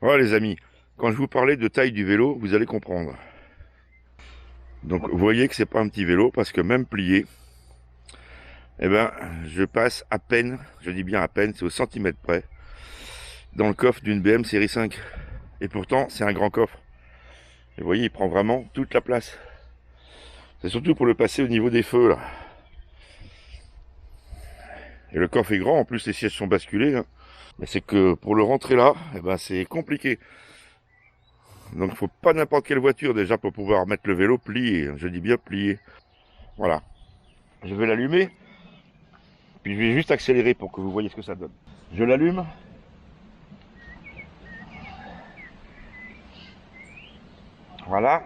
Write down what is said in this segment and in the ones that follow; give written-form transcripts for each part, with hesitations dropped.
Voilà les amis, quand je vous parlais de taille du vélo, vous allez comprendre. Donc vous voyez que c'est pas un petit vélo parce que même plié, eh ben je passe à peine, je dis bien à peine, c'est au centimètre près, dans le coffre d'une BM série 5. Et pourtant c'est un grand coffre. Et vous voyez, il prend vraiment toute la place. C'est surtout pour le passer au niveau des feux là. Et le coffre est grand, en plus les sièges sont basculés, hein. Mais c'est que pour le rentrer là, eh ben c'est compliqué. Donc il faut pas n'importe quelle voiture déjà pour pouvoir mettre le vélo plié. Je dis bien plié. Voilà. Je vais l'allumer. Puis je vais juste accélérer pour que vous voyez ce que ça donne. Je l'allume. Voilà.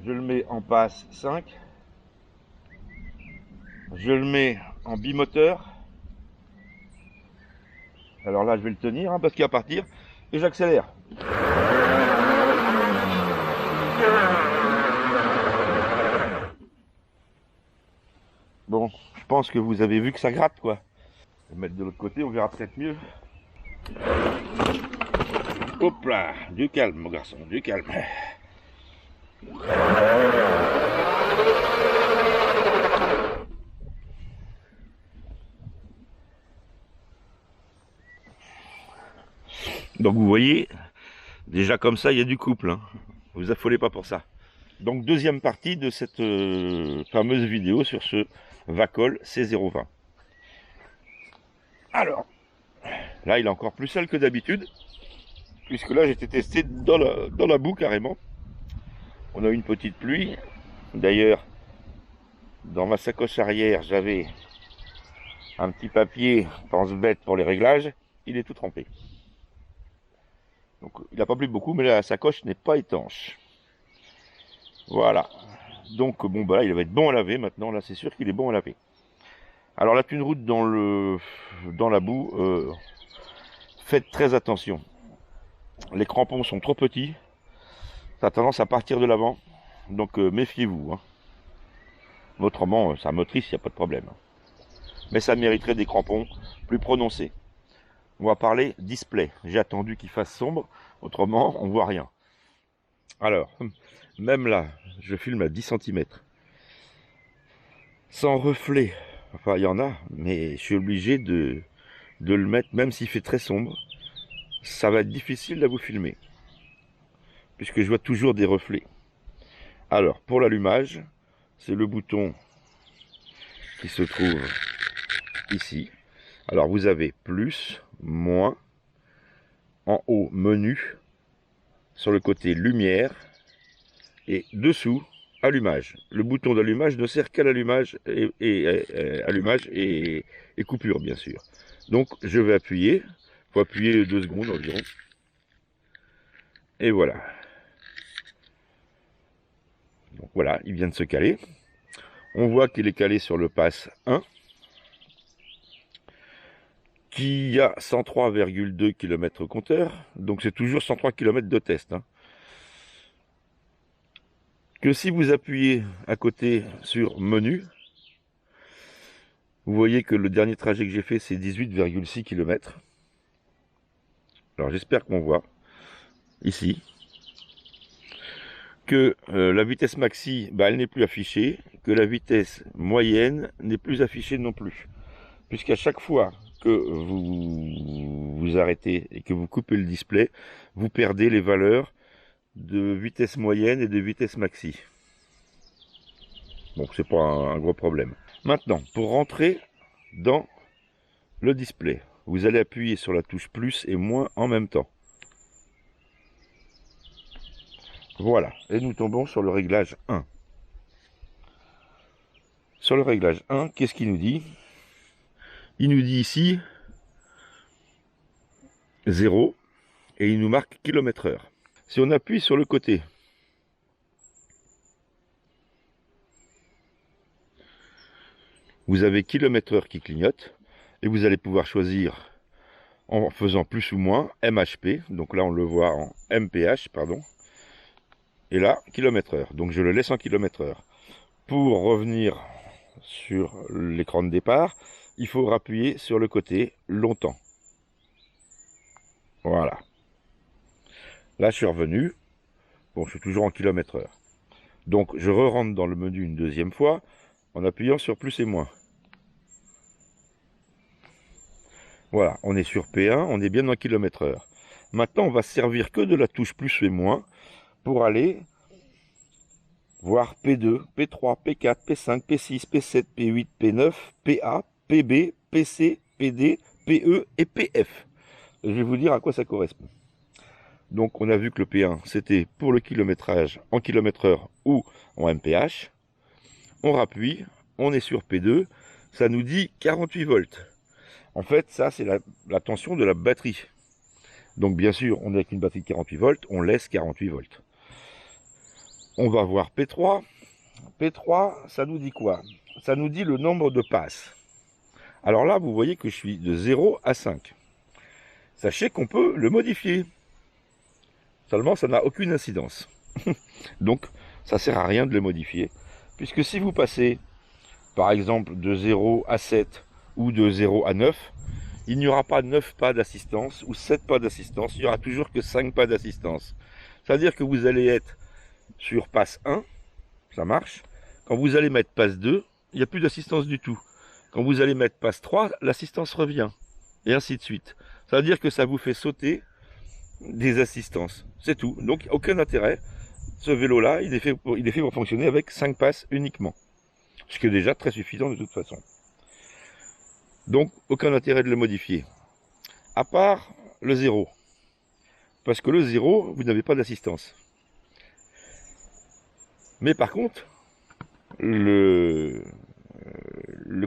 Je le mets en passe 5. Je le mets en bimoteur. Alors là, je vais le tenir parce qu'il va partir. Et j'accélère. Bon, je pense que vous avez vu que ça gratte, quoi. Je vais mettre de l'autre côté, on verra peut-être mieux. Hop là, du calme, mon garçon, du calme. Donc vous voyez, déjà comme ça, il y a du couple, hein. Vous affolez pas pour ça. Donc deuxième partie de cette fameuse vidéo sur ce Vacol C020. Alors, là il est encore plus sale que d'habitude, puisque là j'ai été testé dans la boue carrément. On a eu une petite pluie. D'ailleurs, dans ma sacoche arrière, j'avais un petit papier pense-bête pour les réglages. Il est tout trempé. Donc il n'a pas plu beaucoup, mais la sacoche n'est pas étanche. Voilà. Donc bon bah là il va être bon à laver maintenant, là c'est sûr qu'il est bon à laver. Alors la thune route dans la boue, faites très attention. Les crampons sont trop petits, ça a tendance à partir de l'avant, donc méfiez-vous, hein. Autrement, sa motrice, il n'y a pas de problème. Mais ça mériterait des crampons plus prononcés. On va parler display. J'ai attendu qu'il fasse sombre, autrement on voit rien. Alors, même là, je filme à 10 cm. Sans reflet, enfin il y en a, mais je suis obligé de le mettre, même s'il fait très sombre. Ça va être difficile à vous filmer, puisque je vois toujours des reflets. Alors, pour l'allumage, c'est le bouton qui se trouve ici. Alors, vous avez plus, moins, en haut, menu, sur le côté, lumière, et dessous, allumage. Le bouton d'allumage ne sert qu'à l'allumage et coupure, bien sûr. Donc, je vais appuyer. Il faut appuyer 2 secondes environ. Et voilà. Donc voilà, il vient de se caler. On voit qu'il est calé sur le pass 1, qui a 103,2 km compteur. Donc c'est toujours 103 km de test, hein. Que si vous appuyez à côté sur menu, vous voyez que le dernier trajet que j'ai fait, c'est 18,6 km. Alors j'espère qu'on voit ici que la vitesse maxi, elle n'est plus affichée, que la vitesse moyenne n'est plus affichée non plus. Puisqu'à chaque fois que vous arrêtez et que vous coupez le display, vous perdez les valeurs de vitesse moyenne et de vitesse maxi. Donc c'est pas un gros problème. Maintenant, pour rentrer dans le display, vous allez appuyer sur la touche plus et moins en même temps. Voilà, et nous tombons sur le réglage 1. Sur le réglage 1, qu'est-ce qu'il nous dit? Il nous dit ici 0 et il nous marque km/h. Si on appuie sur le côté, vous avez km/h qui clignote et vous allez pouvoir choisir en faisant plus ou moins MHP. Donc là on le voit en MPH, pardon. Et là, km/h. Donc je le laisse en km/h. Pour revenir sur l'écran de départ, il faut appuyer sur le côté longtemps. Voilà. Là, je suis revenu. Bon, je suis toujours en kilomètres/heure. Donc, je re-rentre dans le menu une deuxième fois en appuyant sur plus et moins. Voilà, on est sur P1, on est bien en kilomètres/heure. Maintenant, on va se servir que de la touche plus et moins pour aller voir P2, P3, P4, P5, P6, P7, P8, P9, PA, PB, PC, PD, PE et PF. Je vais vous dire à quoi ça correspond. Donc on a vu que le P1 c'était pour le kilométrage en kilomètres/heure ou en MPH. On rappuie, on est sur P2, ça nous dit 48 volts. En fait, ça c'est la tension de la batterie. Donc bien sûr, on est avec une batterie de 48 volts, on laisse 48 volts. On va voir P3. P3, ça nous dit quoi? Ça nous dit le nombre de passes. Alors là, vous voyez que je suis de 0 à 5. Sachez qu'on peut le modifier. Seulement, ça n'a aucune incidence. Donc, ça sert à rien de le modifier. Puisque si vous passez, par exemple, de 0 à 7 ou de 0 à 9, il n'y aura pas 9 pas d'assistance ou 7 pas d'assistance. Il n'y aura toujours que 5 pas d'assistance. C'est-à-dire que vous allez être sur passe 1, ça marche. Quand vous allez mettre passe 2, il n'y a plus d'assistance du tout. Quand vous allez mettre passe 3, l'assistance revient. Et ainsi de suite. Ça veut dire que ça vous fait sauter des assistances. C'est tout. Donc, aucun intérêt. Ce vélo-là, il est fait pour fonctionner avec 5 passes uniquement. Ce qui est déjà très suffisant de toute façon. Donc, aucun intérêt de le modifier. À part le 0. Parce que le 0, vous n'avez pas d'assistance. Mais par contre, le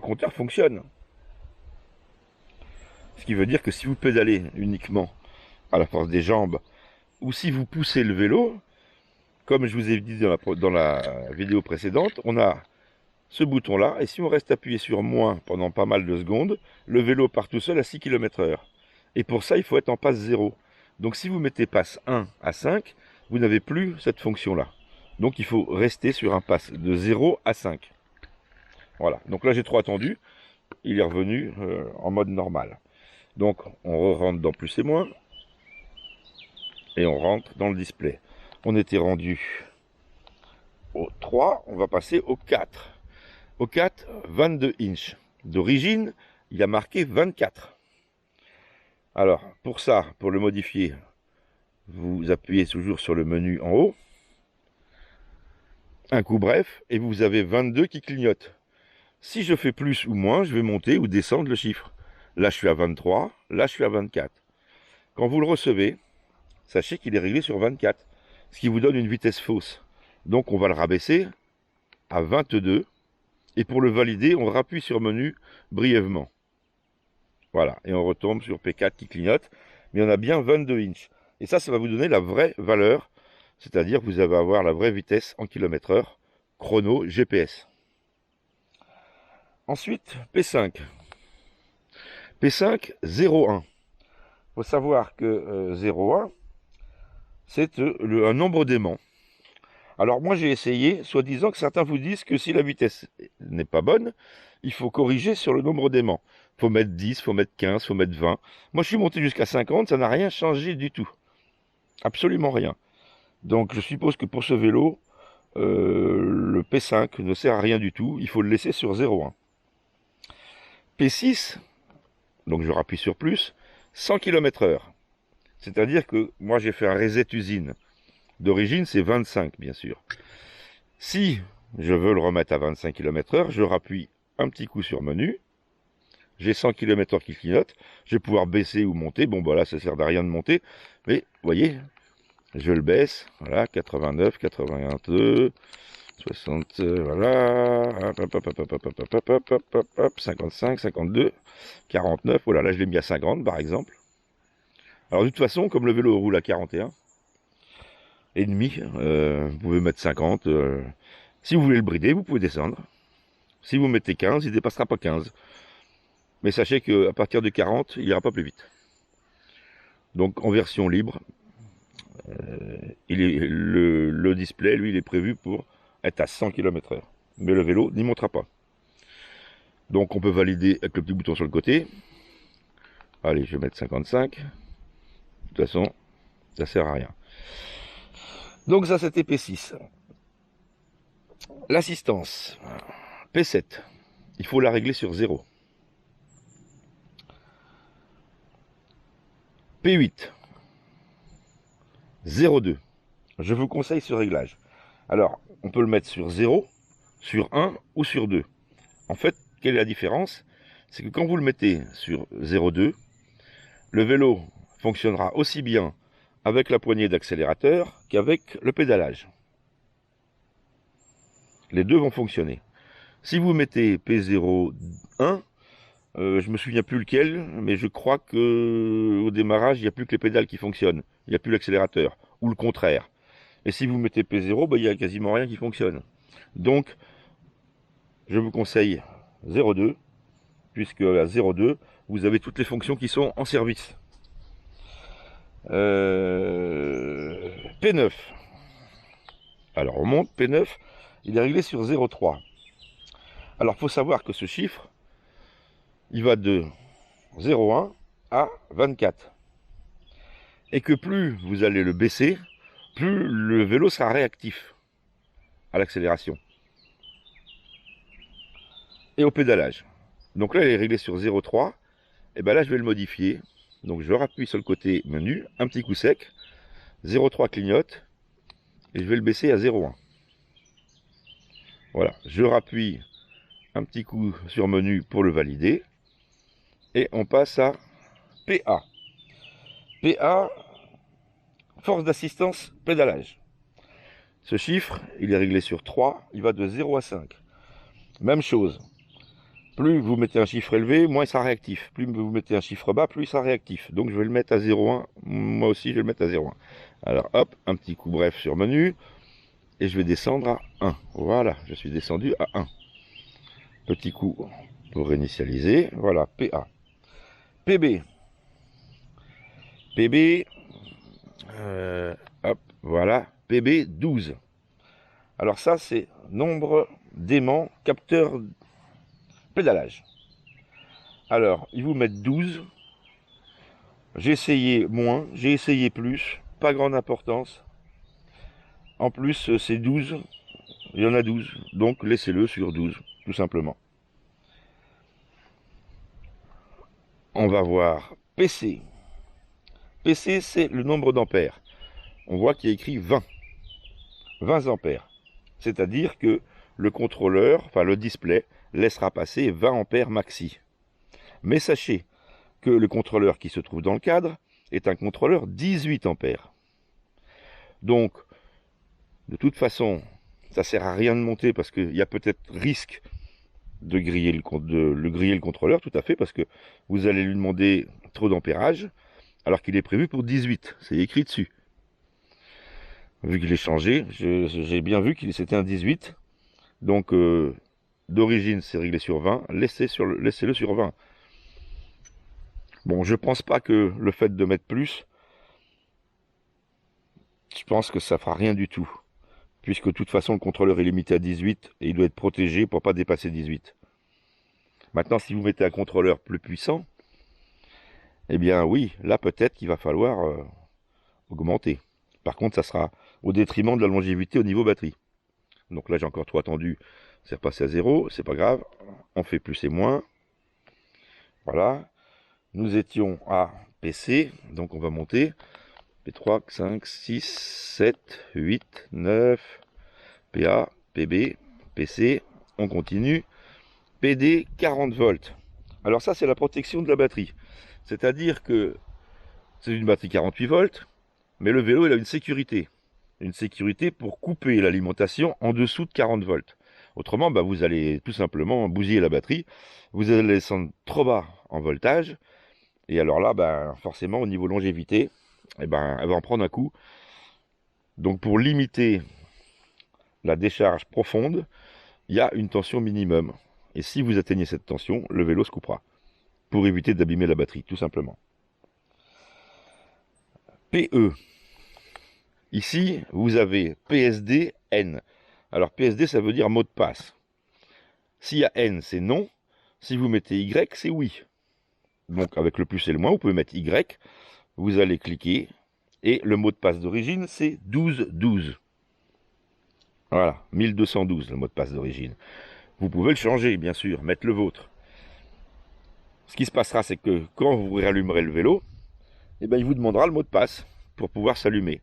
compteur fonctionne. Ce qui veut dire que si vous pédalez uniquement à la force des jambes, ou si vous poussez le vélo, comme je vous ai dit dans la vidéo précédente, on a ce bouton-là, et si on reste appuyé sur moins pendant pas mal de secondes, le vélo part tout seul à 6 km/h. Et pour ça, il faut être en passe 0. Donc si vous mettez passe 1 à 5, vous n'avez plus cette fonction-là. Donc il faut rester sur un pass de 0 à 5. Voilà, donc là j'ai trop attendu, il est revenu en mode normal. Donc on rentre dans plus et moins, et on rentre dans le display. On était rendu au 3, on va passer au 4. Au 4, 22 inches. D'origine, il y a marqué 24. Alors, pour ça, pour le modifier, vous appuyez toujours sur le menu en haut. Un coup bref, et vous avez 22 qui clignotent. Si je fais plus ou moins, je vais monter ou descendre le chiffre. Là, je suis à 23, là, je suis à 24. Quand vous le recevez, sachez qu'il est réglé sur 24, ce qui vous donne une vitesse fausse. Donc, on va le rabaisser à 22. Et pour le valider, on rappuie sur menu brièvement. Voilà, et on retombe sur P4 qui clignote. Mais on a bien 22 inches. Et ça va vous donner la vraie valeur. C'est-à-dire que vous allez avoir la vraie vitesse en kilomètres/heure, chrono GPS. Ensuite, P5. P5, 0,1. Il faut savoir que 0,1, c'est un nombre d'aimants. Alors moi j'ai essayé, soi-disant que certains vous disent que si la vitesse n'est pas bonne, il faut corriger sur le nombre d'aimants. Il faut mettre 10, il faut mettre 15, il faut mettre 20. Moi je suis monté jusqu'à 50, ça n'a rien changé du tout. Absolument rien. Donc je suppose que pour ce vélo, le P5 ne sert à rien du tout, il faut le laisser sur 0,1. P6, donc je rappuie sur plus, 100 km/h. C'est-à-dire que moi j'ai fait un reset usine. D'origine c'est 25 bien sûr. Si je veux le remettre à 25 km/h, je rappuie un petit coup sur menu. J'ai 100 km/h qui clignote. Je vais pouvoir baisser ou monter. Bon bah là ça sert à rien de monter. Mais vous voyez, je le baisse. Voilà, 89, 82, 60, voilà, 55, 52, 49, voilà, là je l'ai mis à 50 par exemple. Alors de toute façon, comme le vélo roule à 41 et demi, vous pouvez mettre 50. Si vous voulez le brider, vous pouvez descendre. Si vous mettez 15, il ne dépassera pas 15. Mais sachez qu'à partir de 40, il n'ira pas plus vite. Donc en version libre, le display, lui, il est prévu pour être à 100 km/h. Mais le vélo n'y montera pas. Donc on peut valider avec le petit bouton sur le côté. Allez, je vais mettre 55. De toute façon, ça sert à rien. Donc ça c'était P6. L'assistance, P7, il faut la régler sur 0. P8, 0,2. Je vous conseille ce réglage. Alors, on peut le mettre sur 0, sur 1 ou sur 2. En fait, quelle est la différence? C'est que quand vous le mettez sur 0,2, le vélo fonctionnera aussi bien avec la poignée d'accélérateur qu'avec le pédalage. Les deux vont fonctionner. Si vous mettez P01, je me souviens plus lequel, mais je crois que au démarrage, il n'y a plus que les pédales qui fonctionnent. Il n'y a plus l'accélérateur, ou le contraire. Et si vous mettez P0, il n'y a quasiment rien qui fonctionne. Donc, je vous conseille 0,2, puisque à 0,2, vous avez toutes les fonctions qui sont en service. P9. Alors, on monte, P9, il est réglé sur 0,3. Alors, il faut savoir que ce chiffre, il va de 0,1 à 24. Et que plus vous allez le baisser, plus le vélo sera réactif à l'accélération et au pédalage. Donc là, il est réglé sur 0,3. Et bien là, je vais le modifier. Donc je rappuie sur le côté menu, un petit coup sec, 0,3 clignote, et je vais le baisser à 0,1. Voilà, je rappuie un petit coup sur menu pour le valider, et on passe à PA. PA, force d'assistance pédalage. Ce chiffre, il est réglé sur 3, il va de 0 à 5. Même chose. Plus vous mettez un chiffre élevé, moins il sera réactif. Plus vous mettez un chiffre bas, plus il sera réactif. Donc je vais le mettre à 0,1. Moi aussi, je vais le mettre à 0,1. Alors hop, un petit coup bref sur menu. Et je vais descendre à 1. Voilà, je suis descendu à 1. Petit coup pour réinitialiser. Voilà, PA. PB. PB. Hop, voilà. PB 12. Alors ça, c'est nombre d'aimants capteurs pédalage. Alors, ils vous mettent 12. J'ai essayé moins, j'ai essayé plus. Pas grande importance. En plus, c'est 12. Il y en a 12. Donc, laissez-le sur 12, tout simplement. On va voir PC. PC, c'est le nombre d'ampères. On voit qu'il y a écrit 20. 20 ampères. C'est-à-dire que le contrôleur, enfin le display, laissera passer 20 ampères maxi. Mais sachez que le contrôleur qui se trouve dans le cadre est un contrôleur 18 ampères. Donc, de toute façon, ça ne sert à rien de monter parce qu'il y a peut-être risque de griller le contrôleur, tout à fait, parce que vous allez lui demander trop d'ampérage, alors qu'il est prévu pour 18. C'est écrit dessus. Vu qu'il est changé, j'ai bien vu qu'il c'était un 18. Donc, d'origine, c'est réglé sur 20. Laissez-le sur 20. Bon, je pense pas que le fait de mettre plus, je pense que ça fera rien du tout. Puisque de toute façon, le contrôleur est limité à 18 et il doit être protégé pour pas dépasser 18. Maintenant, si vous mettez un contrôleur plus puissant, eh bien oui, là peut-être qu'il va falloir augmenter. Par contre, ça sera au détriment de la longévité au niveau batterie. Donc là, j'ai encore trop attendu. C'est repassé à 0, c'est pas grave. On fait plus et moins. Voilà. Nous étions à PC, donc on va monter. P3, 5, 6, 7, 8, 9, PA, PB, PC. On continue. PD, 40 volts. Alors ça, c'est la protection de la batterie. C'est-à-dire que c'est une batterie 48 volts, mais le vélo, il a une sécurité. Une sécurité pour couper l'alimentation en dessous de 40 volts. Autrement, vous allez tout simplement bousiller la batterie. Vous allez descendre trop bas en voltage. Et alors là, forcément, au niveau longévité, elle va en prendre un coup. Donc pour limiter la décharge profonde, il y a une tension minimum. Et si vous atteignez cette tension, le vélo se coupera. Pour éviter d'abîmer la batterie, tout simplement. PE. Ici, vous avez PSD N. Alors PSD, ça veut dire mot de passe. S'il y a N, c'est non. Si vous mettez Y, c'est oui. Donc avec le plus et le moins, vous pouvez mettre Y. Vous allez cliquer Et le mot de passe d'origine, c'est 1212. Voilà, 1212 le mot de passe d'origine. Vous pouvez le changer, bien sûr, mettre le vôtre. Ce qui se passera, c'est que quand vous rallumerez le vélo, eh ben, il vous demandera le mot de passe pour pouvoir s'allumer.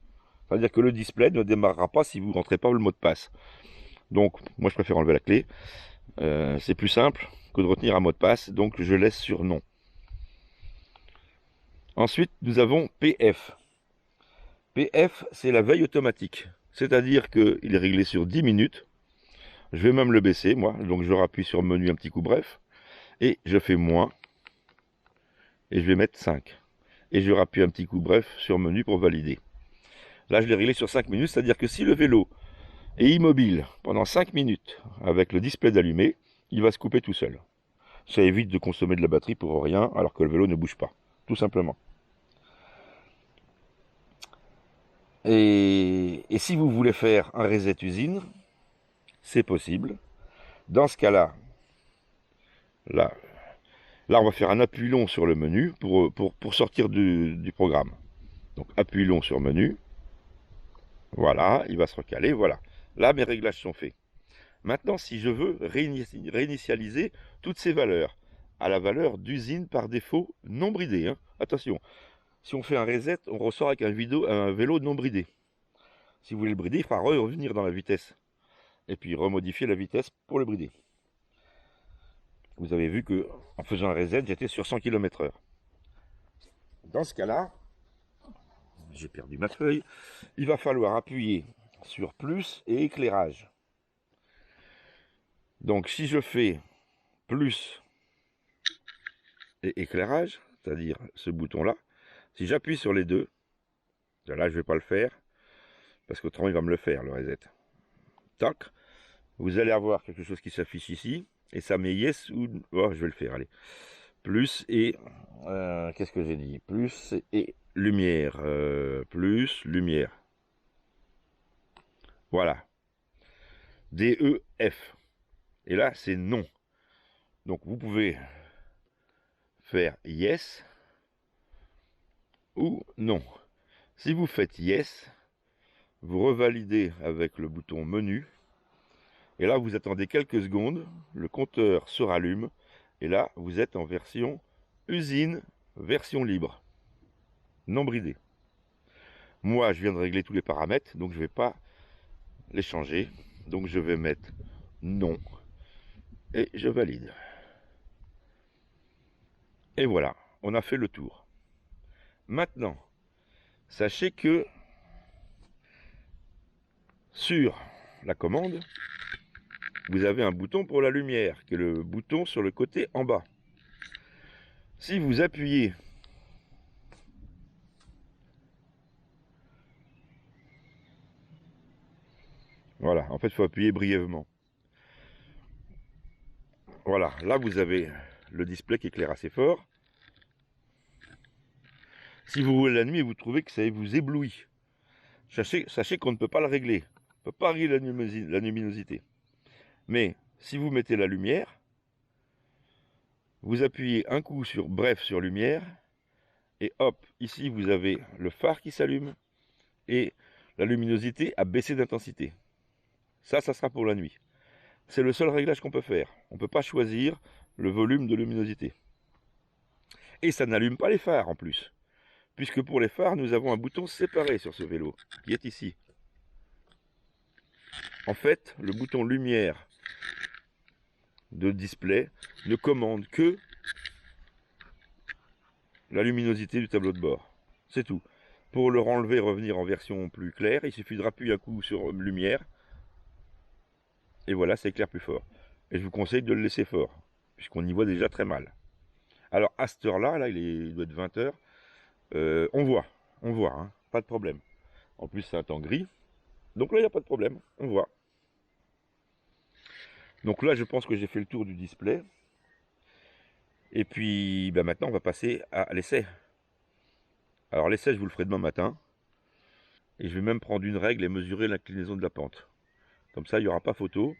C'est-à-dire que le display ne démarrera pas si vous ne rentrez pas le mot de passe. Donc, moi, je préfère enlever la clé. C'est plus simple que de retenir un mot de passe, donc je laisse sur non. Ensuite, nous avons PF. PF, c'est la veille automatique. C'est-à-dire qu'il est réglé sur 10 minutes. Je vais même le baisser, moi. Donc, je rappuie sur menu un petit coup bref. Et je fais moins. Et je vais mettre 5. Et je rappuie un petit coup bref sur menu pour valider. Là, je l'ai réglé sur 5 minutes. C'est-à-dire que si le vélo est immobile pendant 5 minutes avec le display d'allumé, il va se couper tout seul. Ça évite de consommer de la batterie pour rien alors que le vélo ne bouge pas. Tout simplement. Et si vous voulez faire un reset usine, c'est possible. Dans ce cas-là, là, on va faire un appui long sur le menu pour sortir du programme. Donc appui long sur menu. Voilà, il va se recaler, voilà. Là, mes réglages sont faits. Maintenant, si je veux réinitialiser toutes ces valeurs à la valeur d'usine par défaut non bridée, hein. Attention, si on fait un reset, on ressort avec un vélo non bridé. Si vous voulez le brider, il faudra revenir dans la vitesse. Et puis remodifier la vitesse pour le brider. Vous avez vu que en faisant un reset, j'étais sur 100 km/h. Dans ce cas-là, j'ai perdu ma feuille, il va falloir appuyer sur plus et éclairage. Donc si je fais plus et éclairage, c'est-à-dire ce bouton-là, si j'appuie sur les deux, là je ne vais pas le faire, parce qu'autrement il va me le faire, le reset. Tac, vous allez avoir quelque chose qui s'affiche ici, et ça met yes ou... Oh, je vais le faire, allez. Plus et... qu'est-ce que j'ai dit? Plus et lumière. Plus lumière. Voilà. DEF. Et là, c'est non. Donc, vous pouvez faire yes ou non. Si vous faites yes, vous revalidez avec le bouton menu. Et là, vous attendez quelques secondes. Le compteur se rallume. Et là, vous êtes en version usine, version libre. Non bridée. Moi, je viens de régler tous les paramètres, donc je ne vais pas les changer. Donc je vais mettre non et je valide. Et voilà, on a fait le tour. Maintenant, sachez que sur la commande, vous avez un bouton pour la lumière, qui est le bouton sur le côté en bas. Si vous appuyez voilà, en fait, il faut appuyer brièvement. Voilà, là vous avez le display qui éclaire assez fort. Si vous roulez la nuit et vous trouvez que ça vous éblouit, sachez qu'on ne peut pas le régler. On ne peut pas régler la luminosité. Mais si vous mettez la lumière, vous appuyez un coup sur bref sur lumière, et hop, ici vous avez le phare qui s'allume, et la luminosité a baissé d'intensité. Ça sera pour la nuit. C'est le seul réglage qu'on peut faire. On ne peut pas choisir le volume de luminosité. Et ça n'allume pas les phares en plus. Puisque pour les phares, nous avons un bouton séparé sur ce vélo, qui est ici. En fait, le bouton lumière de display ne commande que la luminosité du tableau de bord. C'est tout. Pour le renlever et revenir en version plus claire, il suffit de appuyer un coup sur lumière. Et voilà, ça éclaire plus fort. Et je vous conseille de le laisser fort, puisqu'on y voit déjà très mal. Alors à cette heure-là, là, il doit être 20h, on voit, hein, pas de problème. En plus, c'est un temps gris, donc là, il n'y a pas de problème, on voit. Donc là, je pense que j'ai fait le tour du display. Et puis, ben maintenant, on va passer à l'essai. Alors l'essai, je vous le ferai demain matin. Et je vais même prendre une règle et mesurer l'inclinaison de la pente. Comme ça, il n'y aura pas photo.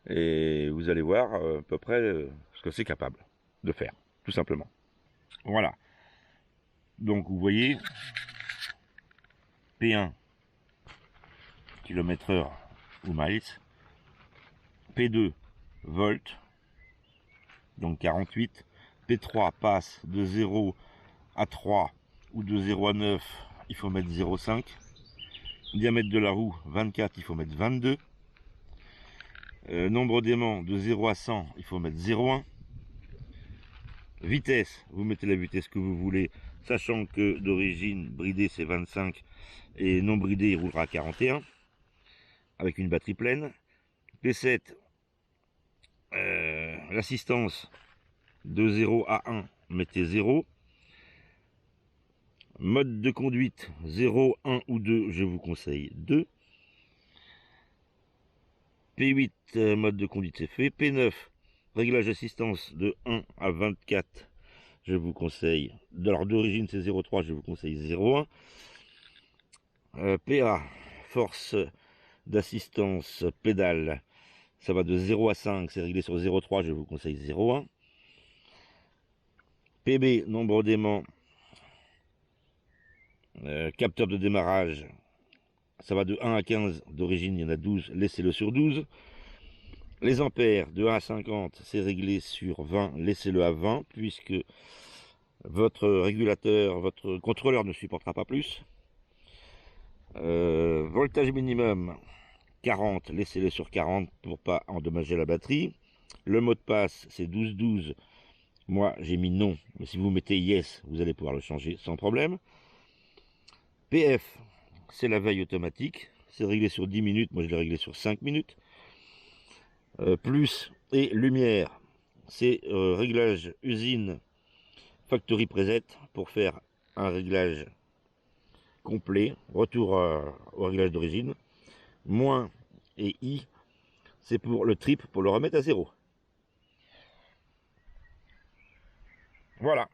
Et vous allez voir à peu près ce que c'est capable de faire, tout simplement. Voilà. Donc vous voyez, P1 km/h ou miles, P2 volts, donc 48, P3 passe de 0 à 3 ou de 0 à 9, il faut mettre 0,5, diamètre de la roue 24, il faut mettre 22, nombre d'aimants de 0 à 100, il faut mettre 0,1, vitesse, vous mettez la vitesse que vous voulez, sachant que d'origine bridé c'est 25 et non bridé il roulera à 41 avec une batterie pleine. P7, l'assistance de 0 à 1, mettez 0. Mode de conduite 0, 1 ou 2, je vous conseille 2. P8, mode de conduite c'est fait. P9, réglage d'assistance de 1 à 24, je vous conseille, alors d'origine c'est 0,3, je vous conseille 0,1. PA, force d'assistance pédale, ça va de 0 à 5, c'est réglé sur 0,3, je vous conseille 0,1. PB, nombre d'aimants, capteur de démarrage, ça va de 1 à 15, d'origine il y en a 12, laissez-le sur 12. Les ampères, de 1 à 50, c'est réglé sur 20, laissez-le à 20, puisque votre régulateur, votre contrôleur ne supportera pas plus. Voltage minimum 40, laissez-le sur 40 pour pas endommager la batterie. Le mot de passe c'est 12-12, moi j'ai mis non, mais si vous mettez yes vous allez pouvoir le changer sans problème. PF, c'est la veille automatique, c'est réglé sur 10 minutes, moi je l'ai réglé sur 5 minutes. Plus et lumière, c'est réglage usine factory preset pour faire un réglage complet, retour au réglage d'origine. Moins et I, c'est pour le trip, pour le remettre à 0. Voilà.